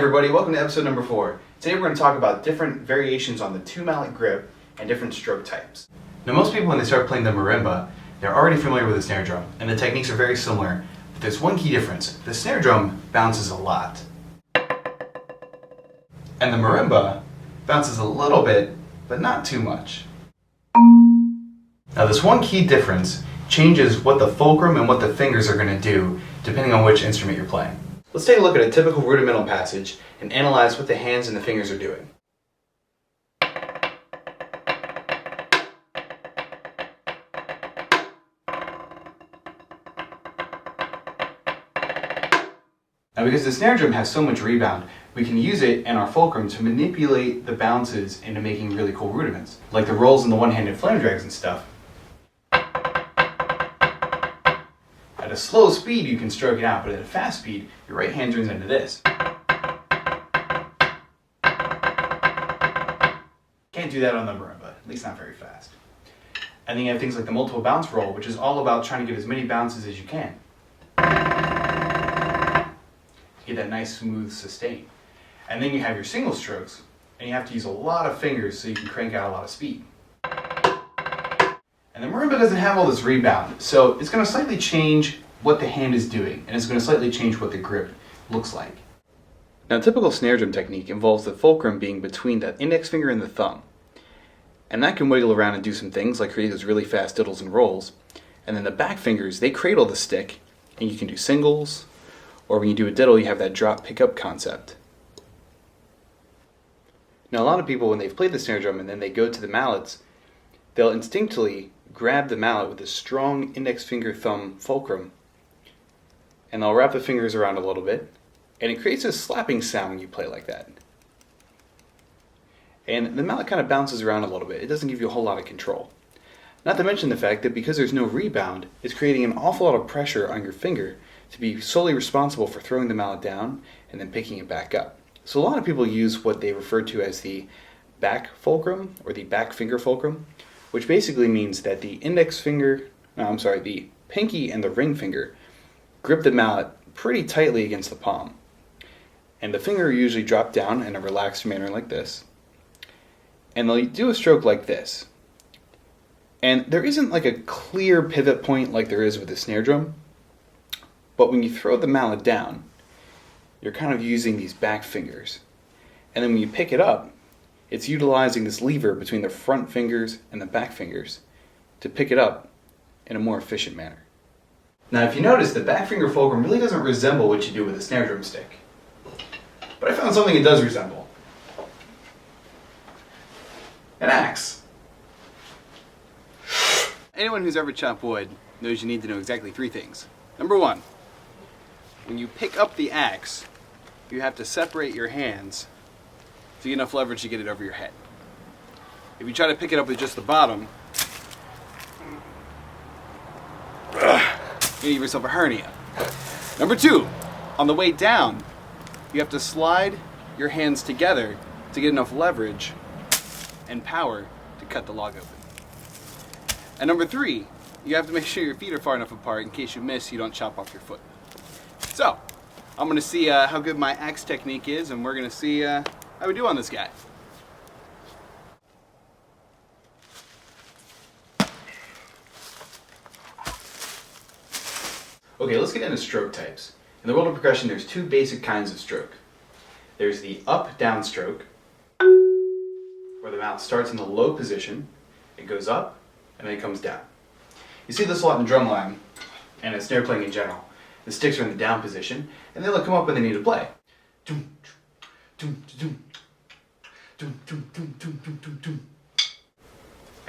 everybody, welcome to episode number 4. Today we're going to talk about different variations on the 2-mallet grip and different stroke types. Now most people when they start playing the marimba, they're already familiar with the snare drum, and the techniques are very similar, but there's one key difference. The snare drum bounces a lot, and the marimba bounces a little bit, but not too much. Now this one key difference changes what the fulcrum and what the fingers are going to do depending on which instrument you're playing. Let's take a look at a typical rudimental passage and analyze what the hands and the fingers are doing. Now because the snare drum has so much rebound, we can use it and our fulcrum to manipulate the bounces into making really cool rudiments, like the rolls and the one-handed flame drags and stuff. At a slow speed you can stroke it out, but at a fast speed, your right hand turns into this. Can't do that on the marimba, at least not very fast. And then you have things like the multiple bounce roll, which is all about trying to get as many bounces as you can. Get that nice smooth sustain. And then you have your single strokes, and you have to use a lot of fingers so you can crank out a lot of speed. And the marimba doesn't have all this rebound, so it's going to slightly change what the hand is doing, and it's going to slightly change what the grip looks like. Now, a typical snare drum technique involves the fulcrum being between the index finger and the thumb. And that can wiggle around and do some things like create those really fast diddles and rolls. And then the back fingers, they cradle the stick, and you can do singles, or when you do a diddle, you have that drop pickup concept. Now, a lot of people, when they've played the snare drum and then they go to the mallets, they'll instinctively grab the mallet with a strong index finger thumb fulcrum, and they'll wrap the fingers around a little bit, and it creates a slapping sound when you play like that. And the mallet kind of bounces around a little bit. It doesn't give you a whole lot of control. Not to mention the fact that because there's no rebound, it's creating an awful lot of pressure on your finger to be solely responsible for throwing the mallet down and then picking it back up. So a lot of people use what they refer to as the back fulcrum or the back finger fulcrum, which basically means that the the pinky and the ring finger grip the mallet pretty tightly against the palm. And the finger usually drop down in a relaxed manner like this. And they'll do a stroke like this. And there isn't like a clear pivot point like there is with the snare drum, but when you throw the mallet down, you're kind of using these back fingers. And then when you pick it up, it's utilizing this lever between the front fingers and the back fingers to pick it up in a more efficient manner. Now if you notice, the back finger fulcrum really doesn't resemble what you do with a snare drum stick. But I found something it does resemble. An axe. Anyone who's ever chopped wood knows you need to know exactly 3 things. Number 1, when you pick up the axe, you have to separate your hands to get enough leverage to get it over your head. If you try to pick it up with just the bottom, you're going to give yourself a hernia. Number 2, on the way down, you have to slide your hands together to get enough leverage and power to cut the log open. And number 3, you have to make sure your feet are far enough apart in case you miss, you don't chop off your foot. So, I'm going to see how good my axe technique is, and we're going to see how we do on this guy. Okay, let's get into stroke types. In the world of percussion, there's 2 basic kinds of stroke. There's the up-down stroke, where the mallet starts in the low position, it goes up, and then it comes down. You see this a lot in drumline and in snare playing in general. The sticks are in the down position, and they'll come up when they need to play.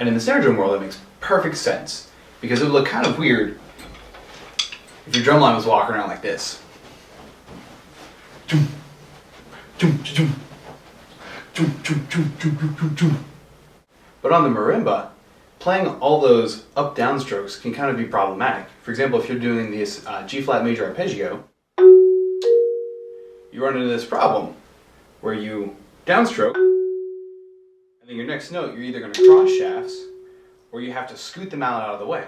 And in the snare drum world, that makes perfect sense, because it would look kind of weird if your drum line was walking around like this. But on the marimba, playing all those up-down strokes can kind of be problematic. For example, if you're doing this G-flat major arpeggio, you run into this problem where you downstroke, and then your next note, you're either going to cross shafts, or you have to scoot the mallet out of the way.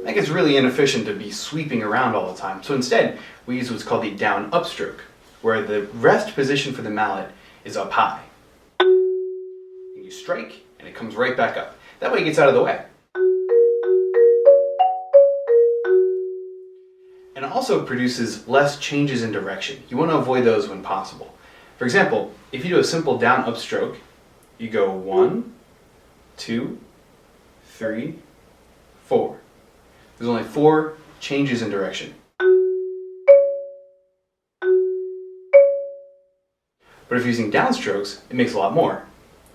That gets really inefficient to be sweeping around all the time. So instead, we use what's called the down upstroke, where the rest position for the mallet is up high. And you strike, and it comes right back up. That way it gets out of the way. And it also produces less changes in direction. You want to avoid those when possible. For example, if you do a simple down upstroke, you go 1, 2, 3, 4. There's only 4 changes in direction. But if you're using downstrokes, it makes a lot more.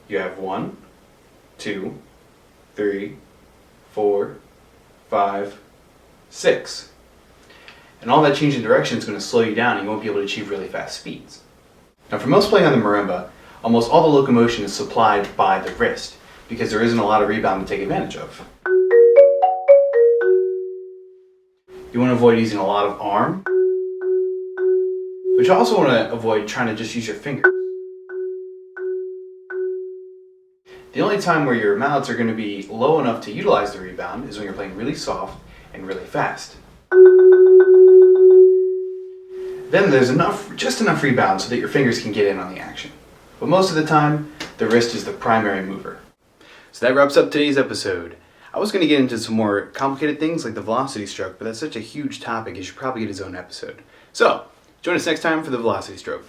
You have 1, 2, 3, 4, 5, 6. And all that change in direction is going to slow you down and you won't be able to achieve really fast speeds. Now for most playing on the marimba, almost all the locomotion is supplied by the wrist because there isn't a lot of rebound to take advantage of. You want to avoid using a lot of arm, but you also want to avoid trying to just use your fingers. The only time where your mallets are going to be low enough to utilize the rebound is when you're playing really soft and really fast. Then there's just enough rebound so that your fingers can get in on the action. But most of the time, the wrist is the primary mover. So that wraps up today's episode. I was going to get into some more complicated things like the velocity stroke, but that's such a huge topic, it should probably get its own episode. So, join us next time for the velocity stroke.